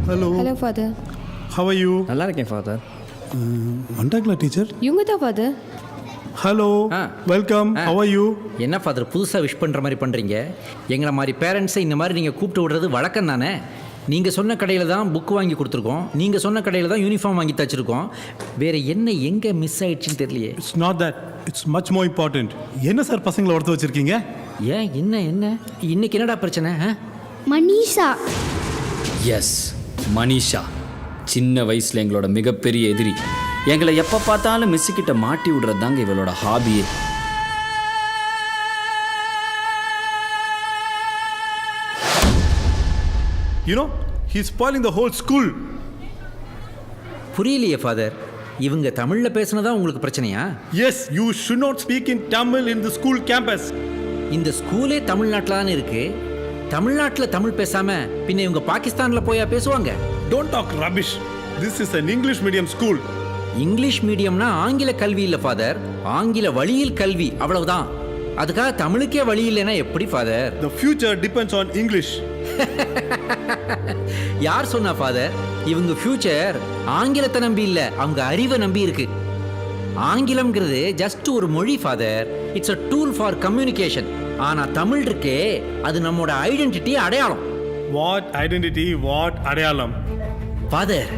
Hello hello father. Have are you? நல்லா இருக்கேன் father. வந்துட்டாங்களா டீச்சர்? இவங்க தான் father. Hello welcome. Have are you? என்ன ஃபாதர் புதுசாக விஷ் பண்ணுற மாதிரி பண்ணுறீங்க? எங்களை மாதிரி பேரண்ட்ஸை இந்த மாதிரி நீங்கள் கூப்பிட்டு விடுறது வழக்கம் தானே? நீங்கள் சொன்ன கடையில் தான் புக் வாங்கி கொடுத்துருக்கோம், நீங்கள் சொன்ன கடையில் தான் யூனிஃபார்ம் வாங்கி தச்சுருக்கோம். வேறு என்ன எங்கே மிஸ் ஆயிடுச்சுன்னு தெரியலையே. It's not that, it's much more important. என்ன சார் பசங்களை ஒருத்த வச்சுருக்கீங்க? ஏன் என்ன இன்னைக்கு என்னடா பிரச்சனை? மனிஷா. எஸ், மனிஷா சின்ன வயசில் எங்களோட மிகப்பெரிய எதிரி. எங்களை எப்போ பார்த்தாலும் மிஸ்ஸுக்கிட்ட மாட்டி விடுறது தாங்க இவளோட ஹாபியே. You know, he's spoiling the whole school. புரியலையே ஃபாதர், இவங்க தமிழில் பேசுனதா உங்களுக்கு பிரச்சனையா? Yes, you should not speak in Tamil in the school campus. இந்த ஸ்கூலே தமிழ்நாட்டில் தானே இருக்கு. தமிழ்நாட்டில் தமிழ் பேசாம பின்ன இவங்க பாகிஸ்தானில் போயா பேசுவாங்க? Don't talk rubbish. This is an English medium school. English மீடியம்னா ஆங்கில கல்வி இல்லை ஃபாதர், ஆங்கில வழியில் கல்வி, அவ்வளவுதான். அதுக்காக தமிழுக்கே வழி இல்லைன்னா எப்படி father? The future depends on English. யார் சொன்னா ஃபாதர்? இவங்க ஃபியூச்சர் ஆங்கிலத்தை நம்பி இல்லை, அவங்க அறிவை நம்பி இருக்கு. ஆங்கிலம்ங்கிறது ஜஸ்ட் ஒரு மொழி father, it's a tool for communication. ஆனா தமிழ் இருக்கே, அது நம்மோட ஐடென்டிட்டி, அடையாளம். What identity? What அடையாளம்? ஃபாதர்,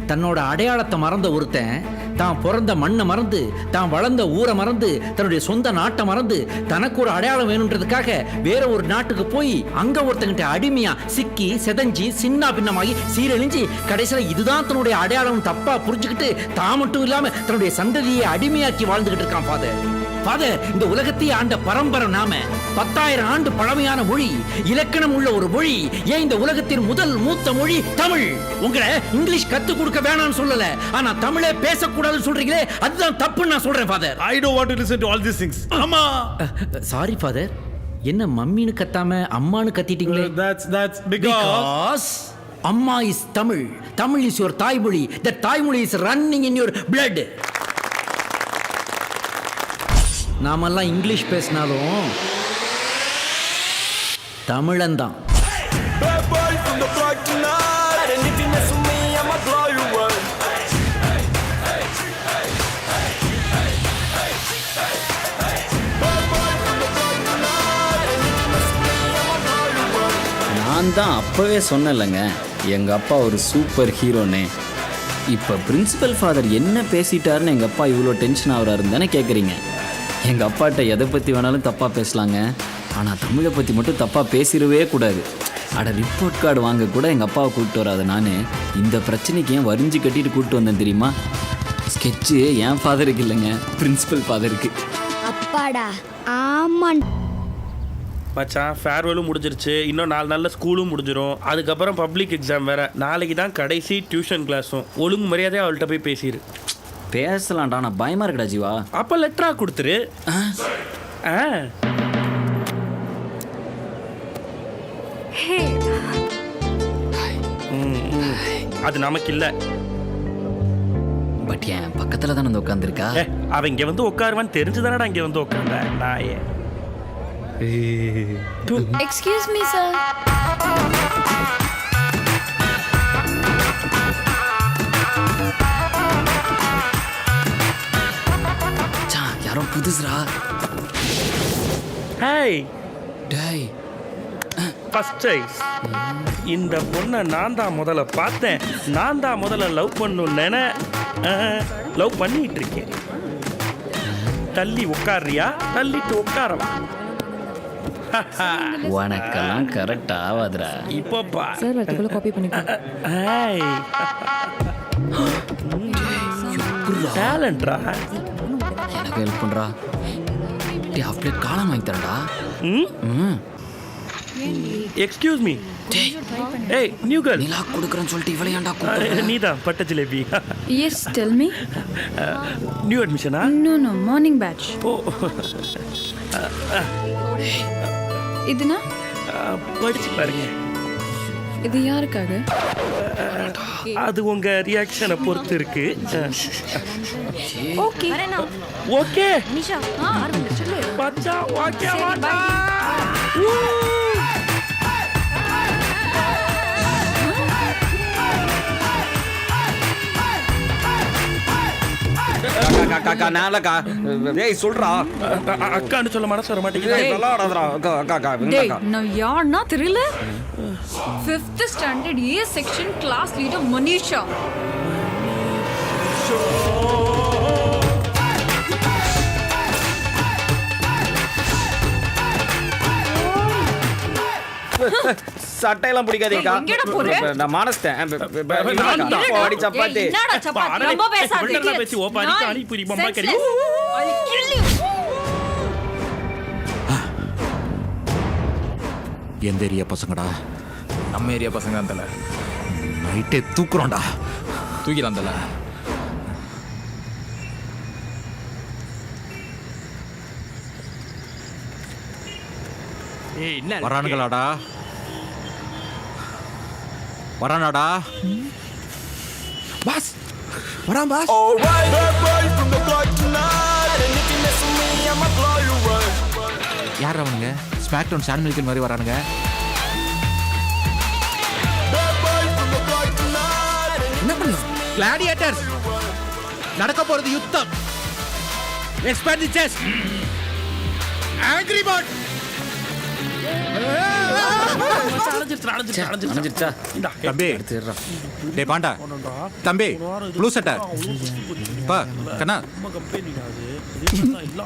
தன்னோட அடையாளத்தை மறந்த ஒருத்தன் தான் பிறந்த மண்ணை மறந்து, தான் வளர்ந்த ஊரை மறந்து, தன்னுடைய சொந்த நாட்டை மறந்து, தனக்கு ஒரு அடையாளம் வேணுன்றதுக்காக வேற ஒரு நாட்டுக்கு போய் அங்க ஒருத்தங்கிட்ட அடிமையா சிக்கி செதஞ்சி சின்ன பின்னமாகி சீரழிஞ்சு கடைசியில் இதுதான் தன்னுடைய அடையாளம் தப்பா புரிஞ்சுக்கிட்டு தான் மட்டும் இல்லாம தன்னுடைய சந்ததியை அடிமையாக்கி வாழ்ந்துகிட்டு இருக்கான் ஃபாதர். ஃபாதர், இந்த உலகத்தையே ஆண்ட பரம்பரை நாம, 10,000 ஆண்டு பழமையான மொழி, இலக்கணம் உள்ள ஒரு மொழி, ஏன் இந்த உலகத்தின் முதல் மூத்த மொழி தமிழ். உங்களை இங்கிலீஷ் கத்து கொடுக்க வேணாம்னு சொல்லல, ஆனா தமிழே பேசக்கூடாதுன்னு சொல்றீங்களே, அதுதான் தப்புன்னு நான் சொல்றேன் father. I don't want to listen to all these things. அம்மா. சாரி ஃபாதர், என்ன மம்மின்னு கத்தாம அம்மான்னு கத்திட்டீங்களே? That's because அம்மா is Tamil, Tamil is your தாய்மொழி, the தாய்மொழி is running in your blood. நாமெல்லாம் இங்கிலீஷ் பேசினாலும் தமிழன்தான். நான் தான் அப்போவே சொன்னேன்லங்க, எங்கள் அப்பா ஒரு சூப்பர் ஹீரோன்னு. இப்போ பிரின்சிபல் ஃபாதர் என்ன பேசிட்டாருன்னு எங்கள் அப்பா இவ்வளோ டென்ஷன் ஆகுறாருன்னு தானே கேட்குறீங்க? எங்கள் அப்பாட்ட எதை பற்றி வேணாலும் தப்பாக பேசலாங்க, ஆனால் தமிழை பற்றி மட்டும் தப்பாக பேசிடவே கூடாது. ரிப்போர்ட் கார்டு வாங்க கூட எங்கள் அப்பாவை கூப்பிட்டு வராது நான் இந்த பிரச்சனைக்கு ஏன் வரிஞ்சு கட்டிட்டு கூப்பிட்டு வந்தேன் தெரியுமா? ஸ்கெட்சு என் ஃபாதருக்கு இல்லைங்க, பிரின்சிபல் ஃபாதருக்கு. அப்பாடா ஆமாம் மச்சான், ஃபேர்வெலும் முடிஞ்சிருச்சு, இன்னும் 4 நாளில் ஸ்கூலும் முடிஞ்சிடும். அதுக்கப்புறம் பப்ளிக் எக்ஸாம் வேறு. நாளைக்கு தான் கடைசி டியூஷன் கிளாஸும். ஒழுங்கு மரியாதையாக அவள்கிட்ட போய் பேசிடு. பேசலாம்டா, நான் பயமாக இருக்கடா ஜீவா. அப்போ லெட்டராக கொடுத்துரு. அது நமக்கு இல்லை. பட் என் பக்கத்தில் தானே வந்து உட்காந்துருக்கா. அவன் இங்கே வந்து உட்காருவான்னு தெரிஞ்சுதானடா இங்கே வந்து உட்காந்த நாயே. Excuse me sir. யாரோ புதுசுரா. ஹேய் டேய், ஃபர்ஸ்ட் சாய்ஸ். இந்த பொண்ணை நான் தான் முதல்ல பார்த்தேன், நான் தான் முதல்ல லவ் பண்ணணும்னு லவ் பண்ணிட்டு இருக்கேன். தள்ளி உட்காரியா? தள்ளிட்டு உட்காரவா? உனக்கெல்லாம் கரெக்ட் ஆகாதுடா. இப்போப்பா சார் அதுக்குள்ள காப்பி பண்ணிக்கோ. டேலண்ட்ரா. எனக்கு ஹெல்ப் பண்ணுறா. டே ஆஃப் பிளேட் காலம் வாங்கி தரடா. Excuse me. ஏய் நியூ கேர்ள். நிலா கொடுக்குறேன்னு சொல்லிட்டு இவளை ஏன்டா கூப்பிடுற? நீதான் பட்ட jalebi. Yes tell me. New அட்மிஷனா? No morning batch. ஓ இதுனா படிச்சு பாருங்க. இது யாருக்காக? அது உங்க ரியாக்ஷனை பொறுத்து இருக்கு. ஓகே ஓகே நிஷா ஆரம்பிங்க சொல்லு. பச்சா ஓகே வாடா. அக்கா நேலக்கா டேய் சொல்றா அக்கான்னு சொல்ல மனசு வர மாட்டேங்குது. விளாடாதடா அக்கா டேய் நான் யாருன்னா தெரியல. 5th standard A section class leader Manisha. சட்டையெல்லாம் பிடிக்காதீங்கக்கா. எங்கடா போற? நான் மானஸ்தேன். அடி சப்பாத்தி. என்னடா சப்பாத்தி ரொம்ப பேசாத. விட்டறல பேசி ஓ பாரி காணி புரி மம்மா கறி. I'll kill you. எந்த ஏரியா பசங்கடா? நம்ம ஏரியா பசங்க தான் தல. நைட்டே தூக்குறோம்டா. தூக்கிடலாம் தல. ஏய் என்ன வரானுங்களாடா? வரானாடா? பாஸ் வரான் பாஸ். யார் அவனுங்க? ஸ்மாக் டவுன் சான் மில்கன் மாதிரி வரானுங்க. என்ன பண்ணு? கிளாடியேட்டர்ஸ் நடக்க போறது யுத்தம். Expand the chest. Angry bird. அணைஞ்சிருச்சா? தம்பி டே பாண்டா தம்பி ப்ளூ சட்டை பா கண்ணா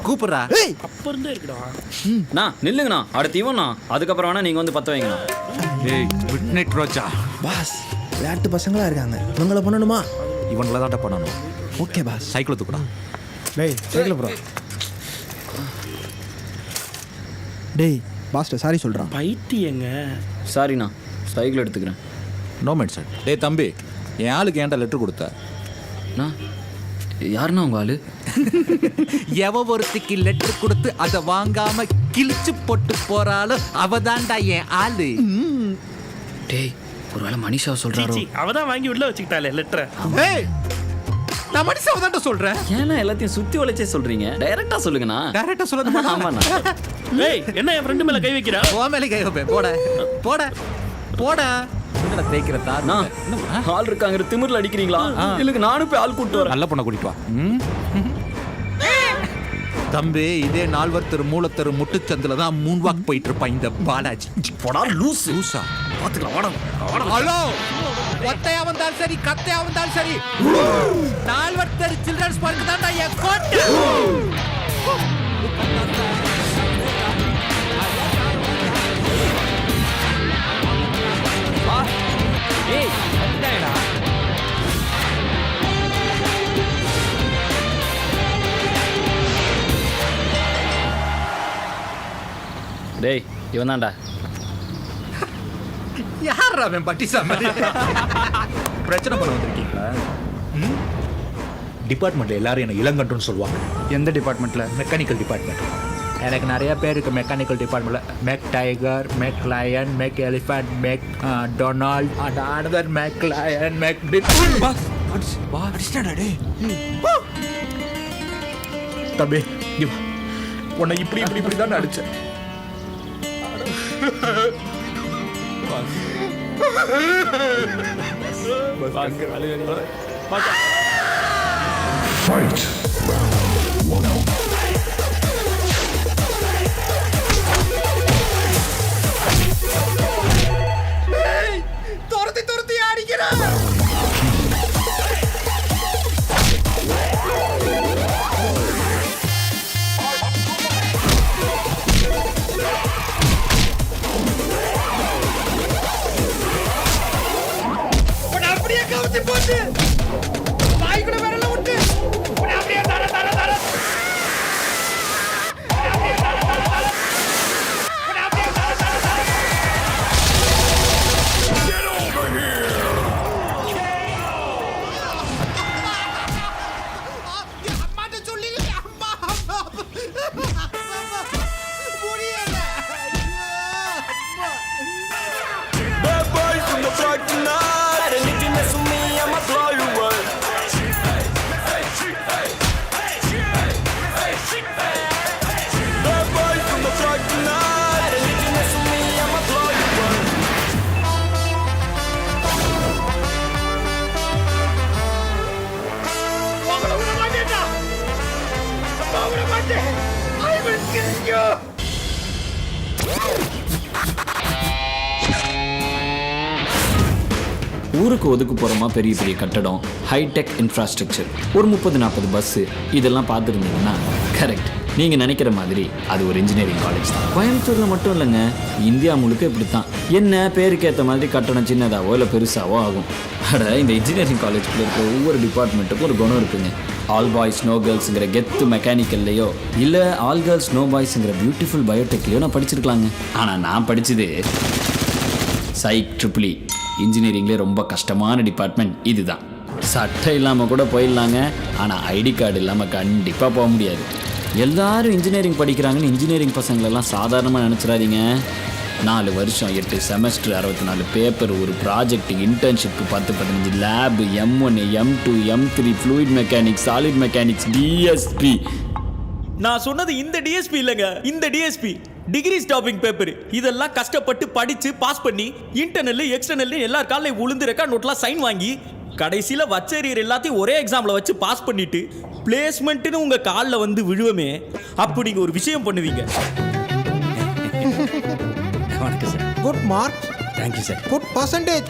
கூப்பிடுறா. அப்ப இருந்தே இருக்குடா. நான் நில்லுங்கண்ணா, அடுத்து இவண்ணா, அதுக்கப்புறம் வேணா நீங்க வந்து பத்த வைங்கண்ணா. டேய் மிட் நைட் ரோஜா பாஸ் விளையாட்டு பசங்களா இருக்காங்க. இவங்கள பண்ணணுமா? இவங்கள தான் பண்ணணும். Okay pass. சைக்கிள் தூக்குடா. டேய் சைக்கிள் ப்ரோ. டேய் பாஸ்டர் சாரி சொல்றான். பைத்தியங்க. சாரிண்ணா, சைக்கிள் எடுத்துக்கிறேன். No mention. டேய் தம்பி என் ஆளுக்கு ஏன்டா லெட்டர் கொடுத்த? அண்ணா, யாருண்ணா உங்க ஆளு? எவ ஒருத்திக்கு லெட்டர் கொடுத்து அதை வாங்காம கிழிச்சு போட்டு போறாலும் அவதான்டா என் ஆளு. டேய், ஒருவேளை மனிஷா சொல்றாரோ? சீச்சி, அவதான் வாங்கி உள்ள வச்சுக்கிட்டாளே லெட்டரை. ஏய் நான் மனுஷாவை தான் சொல்றேன். ஏன்னா எல்லாத்தையும் சுத்தி வளைச்சே சொல்றீங்க? டைரக்டா சொல்லுங்கண்ணா. டைரக்டா சொல்லுங்க. ஆமாண்ணா. ஏய் என்ன என் ஃப்ரெண்டு மேல கை வைக்கிறா? கோமேலி கை வைப்பேன். போட போட போட. என்னடா தேய்க்கிற தார்? அண்ணா, ஆள் இருக்காங்கிற திமிர்ல அடிக்கிறீங்களா? இல்லைங்க நானும் போய் ஆள் கூட்டு வரேன். நல்ல பொண்ணை கூட்டிட்டு வா. தம்பி இதே நால்வர் மூலத்தரு முட்டுச்சந்தில தான் மூன் வாக் போயிட்டு இருப்பான் இந்த பாலாஜி. போடா லூஸ். லூசா? பாத்துக்கலாம் வாடா. ஹலோ, ஒத்தையா வந்தாலும் சரி கத்தையா வந்தாலும் சரி நால்வர் சில்ட்ரன்ஸ் பார்க் தான்டா என் கோட்டை. ஏய் அடிடாடா. டேய் இவன் தான்டா. யார் அவன் பட்டிசா மாதிரி? பிரச்சனை பண்ண வந்திருக்கீங்களா? டிபார்ட்மெண்ட்ல எல்லாரும் என்ன இளங்கன்றுன்னு சொல்லுவாங்க. எந்த டிபார்ட்மெண்ட்ல? Mechanical department. எனக்கு நிறைய பேர் இருக்கு மெக்கானிக்கல் டிபார்ட்மெண்ட்ல. மெக் டைகர், மெக் லயன், மெக் எலிஃபண்ட், மெக் டொனால்ட், அனதர் மெக் லயன், மெக் தம்பி உன்னை இப்படி இப்படி இப்படி தான் அடிச்சேன். துரத்தி துரத்தி அடிக்கிறேன். அப்படியே கவுத்தி போட்டு வாய் கூட விரல விட்டு அப்படியே ஊருக்கு ஒதுக்குப்புறமா பெரிய பெரிய கட்டடம், ஹைடெக் இன்ஃப்ராஸ்ட்ரக்சர், ஒரு 30-40 பஸ்ஸு, இதெல்லாம் பார்த்துருந்தீங்கன்னா கரெக்ட், நீங்கள் நினைக்கிற மாதிரி அது ஒரு இன்ஜினியரிங் காலேஜ் தான். கோயம்புத்தூரில் மட்டும் இல்லைங்க, இந்தியா முழுக்க இப்படி தான். என்ன பேருக்கு ஏற்ற மாதிரி கட்டணம் சின்னதாவோ இல்லை பெருசாவோ ஆகும். அட இந்த இன்ஜினியரிங் காலேஜுக்குள்ள இருக்கிற ஒவ்வொரு டிபார்ட்மெண்ட்டுக்கும் ஒரு குணம் இருக்குங்க. ஆல் பாய்ஸ் நோ கேர்ள்ஸுங்கிற கெத்து மெக்கானிக்கல்லையோ இல்லை ஆல் கேர்ள்ஸ் நோ பாய்ஸுங்கிற பியூட்டிஃபுல் பயோடெக்லையோ நான் படிச்சிருக்கலாங்க. ஆனால் நான் படித்தது சைக் ட்ரிபிள் இன்ஜினியரிங்லேயே ரொம்ப கஷ்டமான டிபார்ட்மெண்ட் இதுதான். சட்டை இல்லாமல் கூட போயிடலாங்க, ஆனால் ஐடி கார்டு இல்லாமல் கண்டிப்பாக போக முடியாது. எல்லாரும் இன்ஜினியரிங் படிக்கிறாங்கன்னு இன்ஜினியரிங் பசங்களெல்லாம் சாதாரணமாக நினச்சிடாதீங்க. 4 வருஷம் 8 செமஸ்டர் 64 பேப்பர், ஒரு project, internship 10-15 lab, M1 M2 M3 fluid mechanics, solid mechanics, DSP. நான் சொன்னது இந்த டிஎஸ்பி இல்லைங்க, இந்த டிஎஸ்பி டிகிரி ஸ்டாப்பிங் பேப்பர். இதெல்லாம் கஷ்டப்பட்டு படித்து பாஸ் பண்ணி இன்டர்னல் எக்ஸ்டர்னல் எல்லார் காலையும் உளுந்து ரெக்கார்ட் நோட்லாம் சைன் வாங்கி கடைசியில் வச்சேரியர் எல்லாத்தையும் ஒரே எக்ஸாமில் வச்சு பாஸ் பண்ணிட்டு பிளேஸ்மெண்ட்டுன்னு உங்கள் காலில் வந்து விழுவமே, அப்படி நீங்கள் ஒரு விஷயம் பண்ணுவீங்க. வணக்கம் sir. Good mark, thank you sir. Good percentage,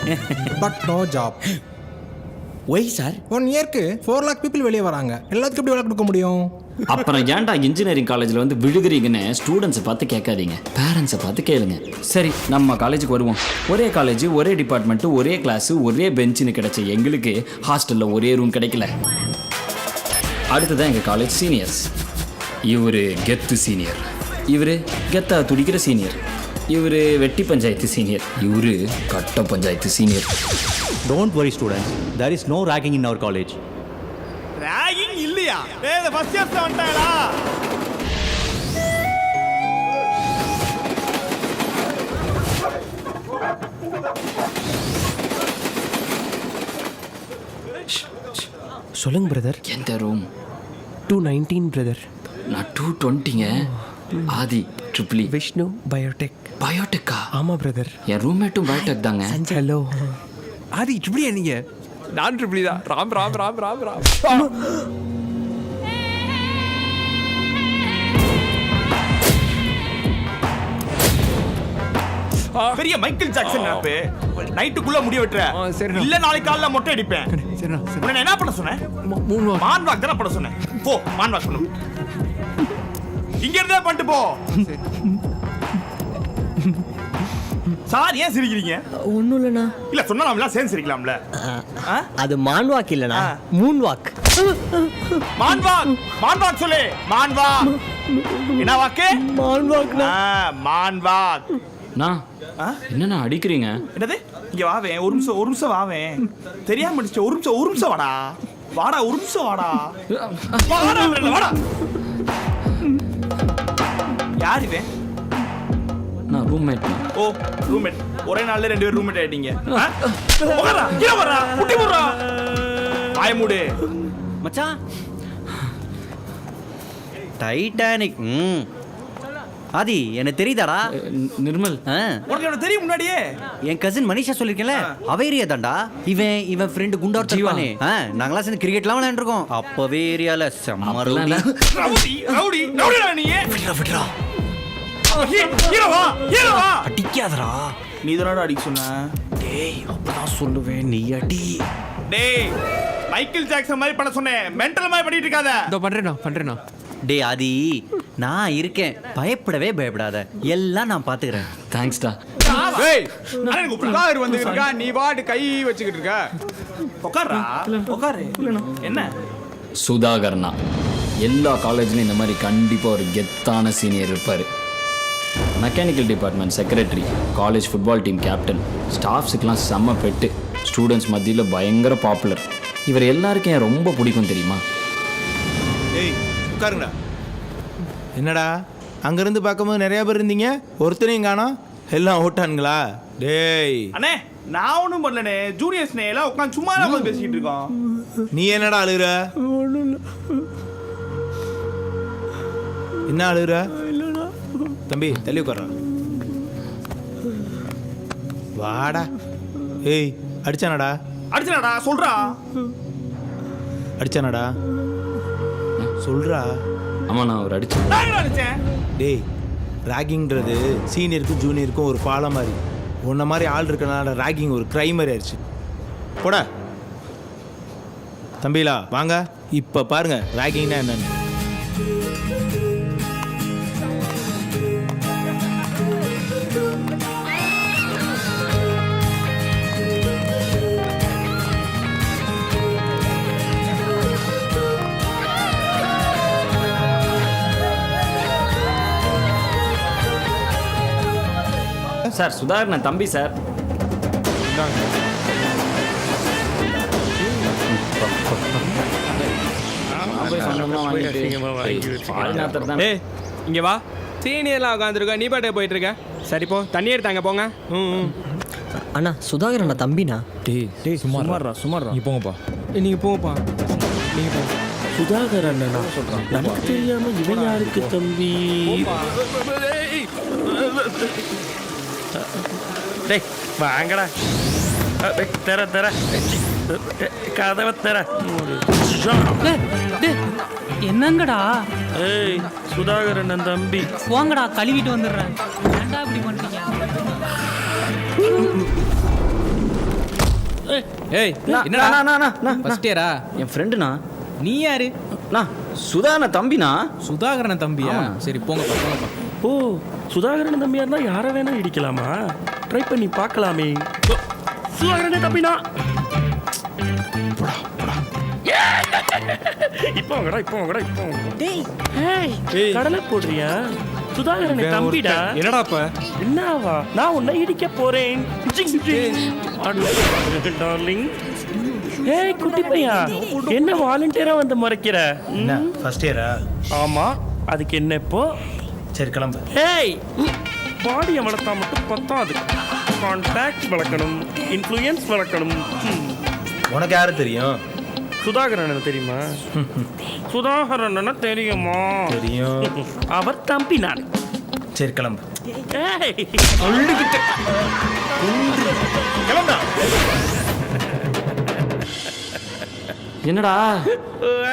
but no job. Why sir? 1 இயர்க்கு 4 lakh people வெளியே வராங்க. எல்லாத்துக்கும் எப்படி வேலை கொடுக்க முடியும்? அப்புறம் ஏன்டா இன்ஜினியரிங் காலேஜில் வந்து விழுகிறீங்கன்னு ஸ்டூடெண்ட்ஸை பார்த்து கேட்காதீங்க, பேரண்ட்ஸை பார்த்து கேளுங்க. சரி, நம்ம காலேஜுக்கு வருவோம். ஒரே காலேஜ், ஒரே டிபார்ட்மெண்ட்டு, ஒரே கிளாஸு, ஒரே பெஞ்சுன்னு கிடைச்ச எங்களுக்கு ஹாஸ்டலில் ஒரே ரூம் கிடைக்கல. அடுத்ததான் எங்கள் காலேஜ் சீனியர்ஸ். இவர் கெத்து சீனியர், இவர் கெத்தா துடிக்கிற சீனியர், இவர் வெட்டி பஞ்சாயத்து சீனியர், இவர் கட்ட panchayat senior. Don't worry students, there is no ragging in our college. Ragging இல்லையா? ஏய் ஃபர்ஸ்ட் இயர்ஸ்ல வந்துட்டாங்களா? சொல்லுங்க பிரதர். எந்த ரூம்? 219 பிரதர். நான் 220ங்க. ஆதி ட்ரிபிள் விஷ்ணு பயோடெக். பயோடெக்கா? ஆமாம் பிரதர். என் ரூம்மேட்டும் பயோடெக் தாங்க. ஹலோ. ஆதி ட்ரிபிளியா நீங்க? நான் ட்ரிபிளி தான். ராம் ராம் ராம் ராம் ராம். பெரிய மைக்கேல் ஜாக்சன் நினைப்பு. நைட்டுக்குள்ள முடி வெட்டுற. சரிண்ணா. இல்ல நாளைக்கு காலைல மொட்டை அடிப்பேன். சரிண்ணா. உன்னை என்ன பண்ண சொன்னேன்? மான் வாக் தானே பண்ண சொன்னேன். போ மான் வாக் பண்ணு. இங்க இருந்தே பண்ணிட்டு போ. சார் ஏன் சிரிக்கிறீங்க? ஒன்றும் இல்லைண்ணா. இல்ல சொன்னா சேர்ந்து சிரிக்கலாம்ல. அது மான் வாக் இல்லைண்ணா, மூன் வாக். மான் வாக், மான் வாக் சொல்லு. மான் வாக். என்ன வாக்கு? மான் வாக்ண்ணா. மான் வாக். நான் என்னண்ணா அடிக்கிறீங்க? என்னது? இங்க வாவேன், ஒரு நிமிஷம் வாவேன். தெரியாம அடிச்ச. ஒரு நிமிஷம் வாடா. வாடா ஒரு நிமிஷம் வாடா. வாடா. யார் இவன்? நான் ரூம்மேட். ஓ ரூம்மேட். ஒரே நாள்ல 2 பேர் ரூம்மேட் ஆயிட்டீங்க. போறா கீழ வரா, குட்டி போறா. வாய மூடு மச்சான். டைட்டானிக். ஆதி எனக்கு தெரியுதாடா? நிர்மல். உனக்கு என்ன தெரியும் முன்னாடியே? என் கசின் மனிஷா சொல்லிருக்கேன்ல, அவ ஏரியா தான்டா. இவன் ஃப்ரெண்டு குண்டா ஒருத்தன். நாங்களாம் சேர்ந்து கிரிக்கெட்லாம் விளையாண்டுருக்கோம். அப்பவே ஏரியால செம்ம ரவுடி. ரவுடி நீ. விட்றா ஹீரோவா அடிக்காதடா. நீ தானடா அடிக்க சொன்ன. டேய் அப்பதான் சொல்லுவேன், நீ அடி. டேய் மைக்கேல் ஜாக்சன் மாதிரி பண்ண சொன்னேன், மென்டல் மாதிரி பண்ணிட்டு இருக்காத. இதோ பண்றேனா. டேய் ஆதி, நான் இருக்கேன், பயப்படவே பயப்படாத, எல்லாம் நான் பாத்துக்கிறேன். தேங்க்ஸ்டா. டேய் நான் கூப்பிடுறேன். வந்து இருக்கா, நீ பாட்டு கை வச்சுக்கிட்டு இருக்க. உட்காரு. என்ன? சுதாகர்னா எல்லா காலேஜ்லையும் இந்த மாதிரி கண்டிப்பாக ஒரு கெத்தான சீனியர் இருப்பார். Mechanical department secretary, college football team captain, ஸ்டாஃப்ஸுக்கெலாம் செம்ம பெட்டு, ஸ்டூடெண்ட்ஸ் மத்தியில் பயங்கர பாப்புலர். இவர் எல்லாருக்கும் ஏன் ரொம்ப பிடிக்கும் தெரியுமா? ஏய் உட்காருங்கடா. என்னடா அங்கேருந்து பார்க்கும்போது நிறையா பேர் இருந்தீங்க, ஒருத்தனையும் காணோம், எல்லாம் ஓட்டானுங்களா? டேய் அண்ணே நான் ஒன்றும் பண்ணலனே, ஜூனியர்ஸ்னே எல்லாம் உட்காந்து சும்மா தான் பேசிக்கிட்டு இருக்கோம். நீ என்னடா அழுகுற? என்ன அழுகுற? தம்பி தள்ளி உட்கார்றா. வாடா. ஏய் அடிச்சானடா? சொல்றா. அடிச்சானடா சொல்றா. ஆமாம், நான் ஒரு அடிச்சேன். டேய் ராகிங்கிறது சீனியருக்கும் ஜூனியருக்கும் ஒரு பாலம் மாதிரி. உன்ன மாதிரி ஆள் இருக்கனால ராகிங் ஒரு கிரைம் மாதிரி ஆயிடுச்சு. போடா தம்பிலா வாங்க இப்போ பாருங்க ராகிங்னா என்னன்னு. சார் சுதாகர் தம்பி சார். ஏய் இங்கே வா, சீனியர்லாம் உட்காந்துருக்க, நீ பாட்டே போயிட்டு இருக்க. சரி போ, தண்ணி எடுத்தாங்க போங்க. அண்ணா சுதாகர் அண்ணா தம்பிண்ணா. டேய் சுமாரா நீ போங்கப்பா. நீங்கள் போங்கப்பா, நீங்கள் போங்க. சுதாகர் அண்ணனா சொல்றான். நமக்கு தெரியாம இவன் யாருக்கு தம்பி? டேய் வாங்கடா. தர தர கதவை தர. என்னங்கடா? ஏய் சுதாகர் அண்ணன் தம்பி. வாங்கடா, கழுவிட்டு வந்துடுறேன். ஏன்டா இப்படி பண்றீங்க? ஏய் என்னடா ஃபர்ஸ்ட் இயரா? என் ஃப்ரெண்டுண்ணா. நீ யாரு? சுதாகர் தம்பிண்ணா. சுதாகரன் தம்பியா? சரி போங்கப்பா போங்கப்பா. ஓ சுதாகரன் தம்பியா இருந்தா யாரை வேணா இடிக்கலாமா? ட்ரை பண்ணி பார்க்கலாமே. சுதாகரன் தம்பினா இப்போ வாங்கடா, இப்போ வாங்கடா, இப்போ டேய் கடலை போடுறியா? சுதாகரன் தம்பிடா. என்னடா இப்ப? என்னவா? நான் உன்னை இடிக்க போறேன். டார்லிங். ஏய் குட்டி பையா, என்ன வாலண்டியரா வந்து முறைக்கிற? ஃபர்ஸ்ட் இயரா? ஆமா, அதுக்கு என்ன இப்போ? சரி கிளம்பு. ஏய் பாடியை வளர்த்தா மட்டும் பத்தாது. கான்டாக்ட் வளர்க்கணும், இன்ஃப்ளூயன்ஸ் வளர்க்கணும். உனக்கு யாரு தெரியும்? சுதாகரன் தெரியுமா? சுதாகரன் தெரியுமா? தெரியும். அவர் தம்பி நான். சரி கிளம்பு. ஏய் கிளம்பா. என்னடா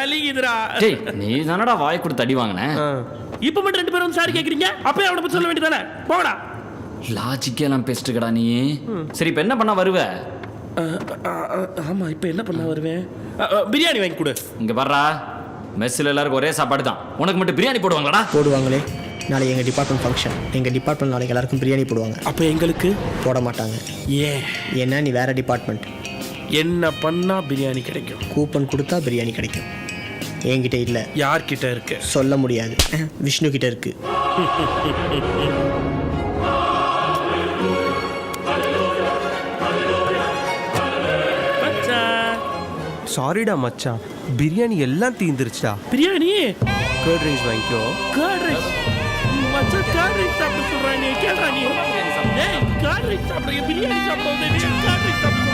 அலிகுதுடா. டேய் நீ தானடா வாய் கொடுத்து அடி வாங்கின. இப்ப மட்டும் 2 பேரும் சாரி கேக்குறீங்க? அப்பவே அவனை பத்தி சொல்ல வேண்டியதானே? போடா. லாஜிக்கெல்லாம் பேசிட்டுக்கடா நீ. சரி இப்போ என்ன பண்ண வருவ? ஆமா இப்போ என்ன பண்ண வருவேன்? பிரியாணி வாங்கி கொடு. இங்க வர்றா, மெஸ்ஸில் எல்லாருக்கும் ஒரே சாப்பாடு தான், உனக்கு மட்டும் பிரியாணி போடுவாங்களாடா? போடுவாங்களே, நாளைக்கு எங்கள் டிபார்ட்மெண்ட் ஃபங்க்ஷன். எங்கள் டிபார்ட்மெண்ட் நாளைக்கு எல்லாருக்கும் பிரியாணி போடுவாங்க. அப்போ எங்களுக்கு போட மாட்டாங்க. ஏன்? ஏன்னா நீ வேறு டிபார்ட்மெண்ட். என்ன பண்ணா பிரியாணி கிடைக்கும்? கூப்பன் கொடுத்தா பிரியாணி கிடைக்கும். என்கிட்ட இல்லை. யார்கிட்ட இருக்கு? சொல்ல முடியாது. விஷ்ணு கிட்ட இருக்கு. சாரிடா மச்சான், பிரியாணி எல்லாம் தீந்துருச்சுடா. பிரியாணி கர்ட் ரைஸ் வாங்கிக்கோ. கர்ட் ரைஸ் மச்சான், கர்ட் ரைஸ் சாப்பிட சொல்றானே, கேளுடா நீ. ஏய் கர்ட் ரைஸ் சாப்பிடுங்க, பிரியாணி சாப்பிடுங்க. நீ கர்ட் ரைஸ் சாப்பிடுங்க.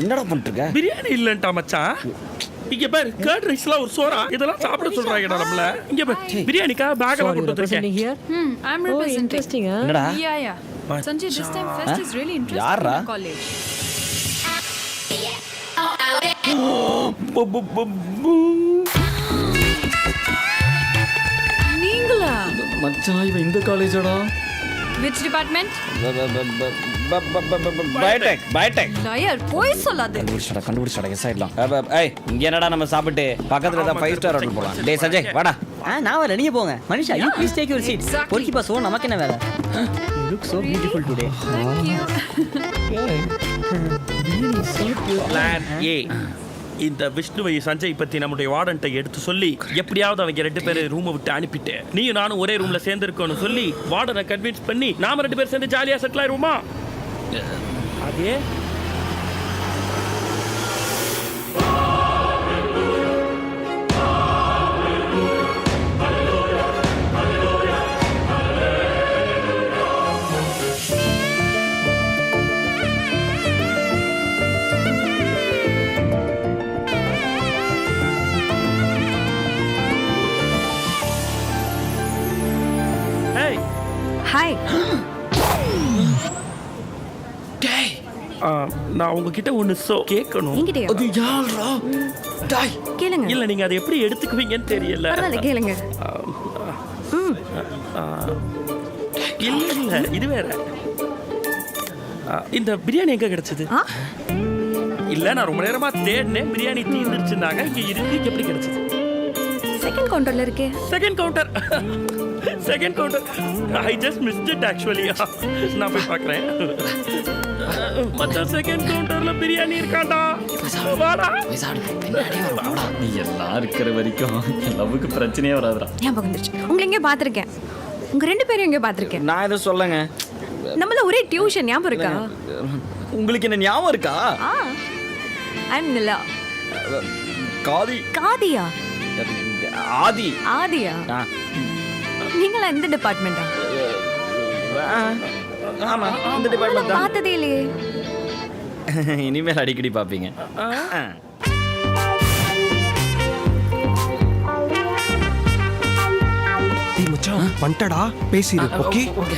என்னடா பண்ணிட்டு பிரியாணி இல்லன்ட்டா மச்சான். இங்க பாரு, கர்ட் ரைஸ்ல ஒரு சோறா இதெல்லாம் சாப்பிட சொல்றாங்கடா நம்மள. இங்க பாரு பிரியாணிக்கா பேக் எல்லாம் கொண்டு வந்திருக்கேன். I'm representing. என்னடா? Yeah. Sanjay, this time fest is really interesting யாரா? in college. நீங்களா? மச்சான் இவன் இந்த காலேஜடா. Which department? பயோடெக். Liar, போய் சொல்லாதே. கண்டுபிடிச்சடா எஸ் ஆயிடலாம். ஏய் இங்க என்னடா நம்ம சாப்பிட்டு பக்கத்துல தான் 5 ஸ்டார் ஹோட்டல் போலாம். டேய் சஞ்சய் வாடா. நான் வரல, நீங்க போங்க. Manisha, you please take your seat. பொறுக்கி பாசோ, நமக்கு என்ன வேலை? You look so beautiful today. Thank you. Plan A. இந்த விஷ்ணுவை சஞ்சய் பத்தி நம்முடைய வார்டன்ட்ட எடுத்து சொல்லி எப்படியாவது அவங்க 2 பேரும் ரூமை விட்டு அனுப்பிட்டு நீயும் நானும் ஒரே ரூம்ல சேர்ந்துருக்கோன்னு சொல்லி வார்டனை கன்வின்ஸ் பண்ணி நாம 2 பேரும் சேர்ந்து ஜாலியா செட்டில் ஆயிருவோமா? அதே Hi. நான் உங்ககிட்ட ஒன்று கேட்கணும். என்கிட்டயா? அது யாரா? டாய். கேளுங்க. இல்லை நீங்கள் அதை எப்படி எடுத்துக்குவீங்கன்னு தெரியல. பரவாயில்ல, கேளுங்க. இல்லை இது வேற. இந்த பிரியாணி எங்கே கிடைச்சது? இல்லை நான் ரொம்ப நேரமாக தேடினேன், பிரியாணி தீர்ந்துருச்சுன்னாங்க. இங்கே இருக்கு, எப்படி கிடைச்சது? செகண்ட் கவுண்டர்ல இருக்கே. Second counter. Second counter. I just missed it actually. நான் போய் பார்க்குறேன். மச்சான் செகண்ட் கவுண்டர்ல பிரியாணி இருக்காண்டா. வாடா. நீ எல்லாம் இருக்கிற வரைக்கும் லவ்வுக்கு பிரச்சனையே வராதுடா. ஞாபகம் வந்துருச்சு. உங்களை எங்கேயோ பார்த்துருக்கேன். உங்க 2 பேரும் எங்கேயோ பார்த்துருக்கேன். நான் எதுவும் சொல்லுங்க. நம்மள ஒரே டியூஷன் ஞாபகம் இருக்கா? உங்களுக்கு என்ன ஞாபகம் இருக்கா? ஐம் நிலா. காதி. காதியா? ஆதி. ஆதியா? நீங்களா இந்த டிபார்ட்மெண்டா? ஆமா, இந்த டிபார்ட்மெண்ட் தான். பார்த்ததே இல்லையே. இனிமேல் அடிக்கடி பார்ப்பீங்க. டேய் மச்சான் வந்துடா பேசிரு. Okay okay.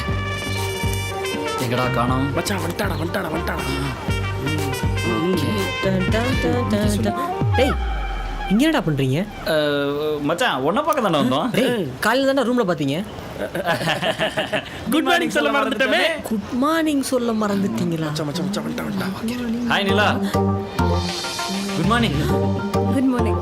எங்கடா காணோம்? மச்சான் வந்துட்டாடா. டேய் இங்க என்னடா பண்றீங்க? மச்சான் ஒன்ன பார்க்க தானே வந்தோம். டேய் காலையில தானே ரூம்ல பாத்தீங்க. குட் மார்னிங் சொல்ல மறந்துட்டமே. குட் மார்னிங் சொல்ல மறந்துட்டீங்களா? மச்சான் வந்துட்டா. Hi Nila. Good morning. Good morning.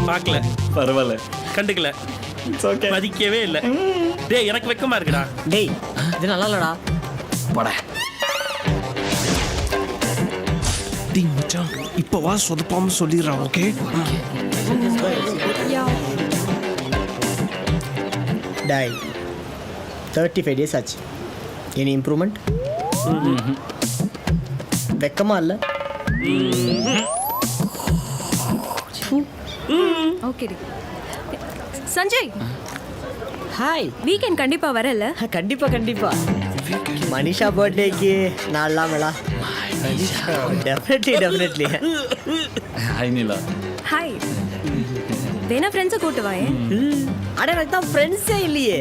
பார்க்கல, பரவாயில்ல, கண்டுக்கல, மதிக்கவே இல்லை. டேய் எனக்கு வெக்கமா இருக்குடா. டேய் இது நல்லா இல்லடா. போடா. டேய் மச்சான் இப்போ வா சொதப்பாம சொல்லிடுறான். ஓகே டேய் 35 days ஆச்சு. Any improvement? வெக்கமா இல்ல? ஓகே. சஞ்சய் ஹாய். வீக்கெண்ட் கண்டிப்பா வரல? கண்டிப்பா மனிஷா பர்த்டேக்கு நான் இல்லாமலா? டெஃபினெட்லி. ஹாய் நிலா. ஹாய். வேணா ஃப்ரெண்ட்ஸை கூட்டு வாயே. அட எனக்கு தான் ஃப்ரெண்ட்ஸே இல்லையே.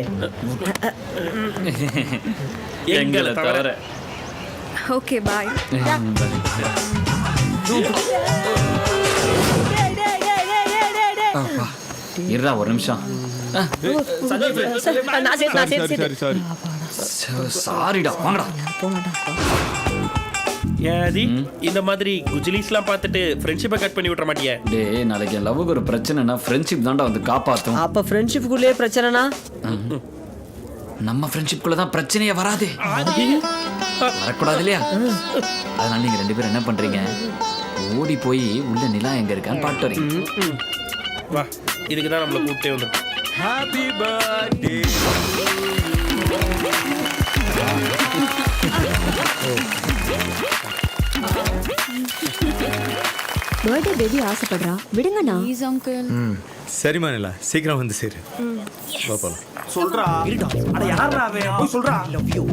எங்களை தவிர. Okay bye. இருடா ஒரு நிமிஷம். சாரிடா, வாங்கடா. ஏதி இந்த மாதிரி குஜிலிஸ்லாம் பார்த்துட்டு ஃப்ரெண்ட்ஷிப்பை கட் பண்ணி விட்ற மாட்டியே? டேய் நாளைக்கு என் லவ்வுக்கு ஒரு பிரச்சனைனா ஃப்ரெண்ட்ஷிப் தான்டா வந்து காப்பாற்றும். அப்ப ஃப்ரெண்ட்ஷிப்புக்குள்ளேயே பிரச்சனைனா? நம்ம ஃப்ரெண்ட்ஷிப்குள்ள தான் பிரச்சனையே வராது, வரக்கூடாது இல்லையா? அதனால நீங்க 2 பேரும் என்ன பண்றீங்க, ஓடி போய் உள்ள நிலா எங்க இருக்கான்னு பாட்டு வரீங்க. வா, இதுக்கு தான் நம்மளை கூப்பிட்டே வந்து. Happy birthday. பர்த்டே பேபி ஆசைப்படுறா, விடுங்கண்ணா. Please uncle. சரிம்மா நிலா, சீக்கிரம் வந்து சேரு. போலாம். சொல்றா. அட யாரா அவன்? போய் சொல்றா.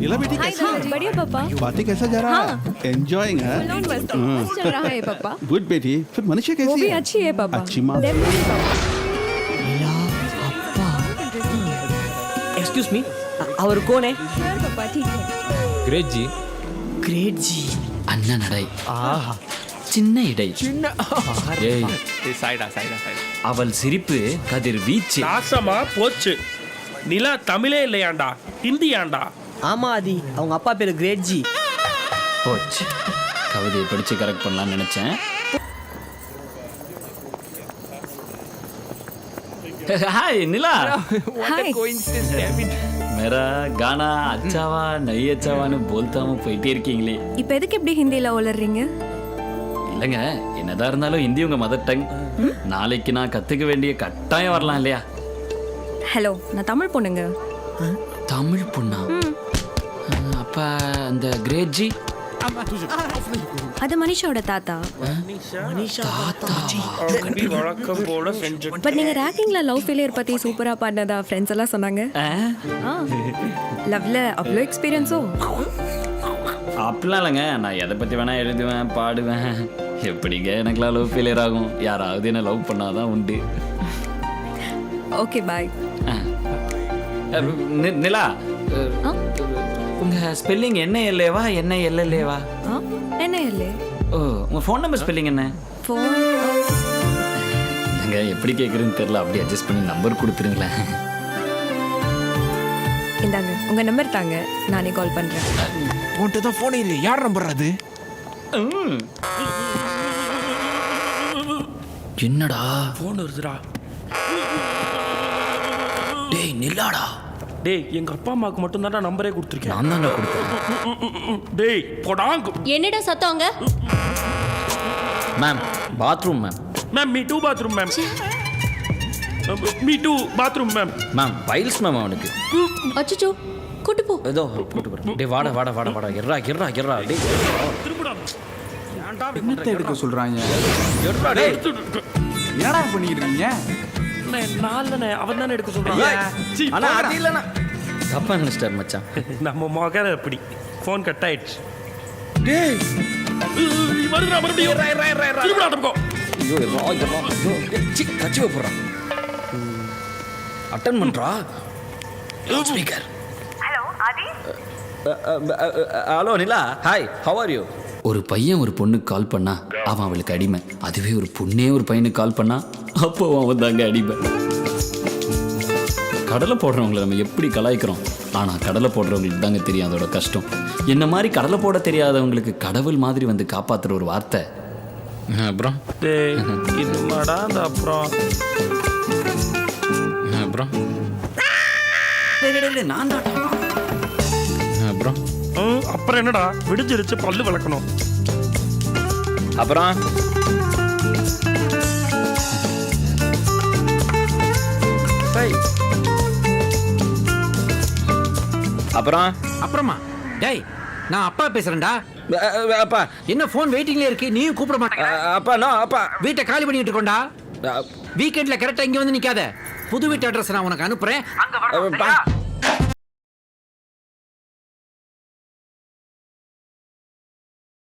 निला बेटी हाय बढ़िया पापा. बातें कैसा जा रहा है? एंजॉयिंग है? मस्त चल रहा है पापा. गुड बेटी. फिर मनीषा कैसी है? वो भी अच्छी है पापा. अच्छी माँ. एक्सक्यूज मी, அவர் कौन है? श्योर पापा, ठीक है. ग्रेट जी. அண்ணா நடை. ஆஹா. சின்ன இடை. ஏய், சைடா. அவள் சிரிப்பு கதிர் வீச்சு. நாசமா போச்சு. நிலா தமிழே இல்லையாண்டா, ஹிந்தியாண்டா. ஆமா ஆதி, அவங்க அப்பா பேரு கிரேட் ஜி. போச்சு. கவிதையை படிச்சு கரெக்ட் பண்ணலாம்னு நினைச்சேன். हाय नीला. हाय. मेरा गाना अच्छा हुआ नहीं अच्छा हुआ बोलता हूँ போயிட்டே இருக்கீங்களே. இப்போ எதுக்கு இப்படி ஹிந்தில உளறீங்க? இல்லைங்க, என்னதான் இருந்தாலும் ஹிந்தி உங்க மதர் டங். நாளைக்கு நான் கத்துக்க வேண்டிய கட்டாயம் வரலாம் இல்லையா? ஹலோ, நான் தமிழ் பொண்ணுங்க. தமிழ் பொண்ணா? அப்ப அந்த கிரேட் ஜி அது மனிஷாவோட தாத்தா. வழக்கம் போல செஞ்சு. பட் நீங்க ரேங்கிங்ல லவ் ஃபெயிலியர் பத்தி சூப்பரா பண்ணதா ஃப்ரெண்ட்ஸ் எல்லாம் சொன்னாங்க. லவ்ல அவ்வளோ எக்ஸ்பீரியன்ஸோ? அப்படிலாம் இல்லைங்க, நான் எதை பற்றி வேணால் எழுதுவேன், பாடுவேன். எப்படிங்க எனக்குலாம் லவ் ஃபெயிலியர் ஆகும்? யாராவது என்ன லவ் பண்ணாதான் உண்டு. Okay bye. நிலா, உங்கள் ஸ்பெல்லிங் NALAவா NILLAவா? என்ன இல்லை ஓ உங்கள் ஃபோன் நம்பர் ஸ்பெல்லிங் என்ன? ஃபோன் நாங்கள் எப்படி கேட்குறதுன்னு தெரில, அப்படியே அட்ஜஸ்ட் பண்ணி நம்பர் கொடுத்துருங்களேன். இந்தாங்க உங்க நம்பர் தாங்க, நானே கால் பண்றேன். உன்கிட்ட தான் ஃபோன் இல்லை, யார் நம்பர் அது? என்னடா ஃபோன் வருதுடா. டேய் நில்லாடா. டேய் எங்க அப்பா அம்மாவுக்கு மட்டும் தான்டா நம்பரே கொடுத்துருக்கேன். நான் தாங்க கொடுத்தேன். டேய் போடாங்க. என்னடா சத்தவங்க? Ma'am bathroom ma'am. Ma'am me too bathroom ma'am. Me too bathroom ma'am. Ma'am piles ma'am அவனுக்கு. அச்சச்சோ கூட்டு போ. ஏதோ போட்டு போகிறேன். டே வாடா வாடா வாடா வாடா எர்ரா எர்ரா எர்ரா டே திரும்புடா. என்னத்தை எடுக்க சொல்றாங்க? எர்ரா டே. என்னடா பண்ணிட்டு இருக்கீங்க? நாலனே அவன் தானே எடுக்க சொல்றான். அண்ணா அது இல்லைண்ணா. தப்பா நினைச்சிட்டார் மச்சான். நம்ம மகர அப்படி ஃபோன் கட் ஆயிடுச்சு. டேய் வருதுடா மறுபடியும். திரும்புடா தம்போ. ஐயோ எர்ரா எர்ரா சி கச்சி போடுறான். அட்டன் பண்றா. Speaker. Hello Aadhi. Hello Nila, hi, how are you? ஒரு பையன் ஒரு பொண்ணுக்கு கால் பண்ணா அவன் அவளுக்கு அடிமை. அதுவே ஒரு பொண்ணே ஒரு பையனுக்கு கால் பண்ணா அப்போ அவன் தாங்க அடிமை. கடலை போடுறவங்களை நம்ம எப்படி கலாய்க்கிறோம், ஆனால் கடலை போடுறவங்களுக்கு தாங்க தெரியும் அதோட கஷ்டம். என்ன மாதிரி கடலை போட தெரியாதவங்களுக்கு கடவுள் மாதிரி வந்து காப்பாற்றுற ஒரு வார்த்தை. அப்புறம் டேய் இன்னுமாடா அந்த அப்புறம் அப்புறம் நான் தான் அப்புறம் அப்புறம் என்னடா விடிஞ்சிருச்சு, பல்லு விளக்கணும். அப்புறம் அப்புறம் அப்புறமா டேய் நான் அப்பா பேசுறேன்டா. அப்பா என்ன ஃபோன் வெயிட்டிங்ல இருக்கு, நீயும் கூப்பிட மாட்டேங்க. அப்பா நான் அப்பா வீட்டை காலி பண்ணிட்டு இருக்கோண்டா. வீக்கெண்ட்ல கரெக்டா இங்க வந்து நிக்காத. புது வீட்டு அட்ரஸ் நான் உனக்கு அனுப்புறேன். அங்க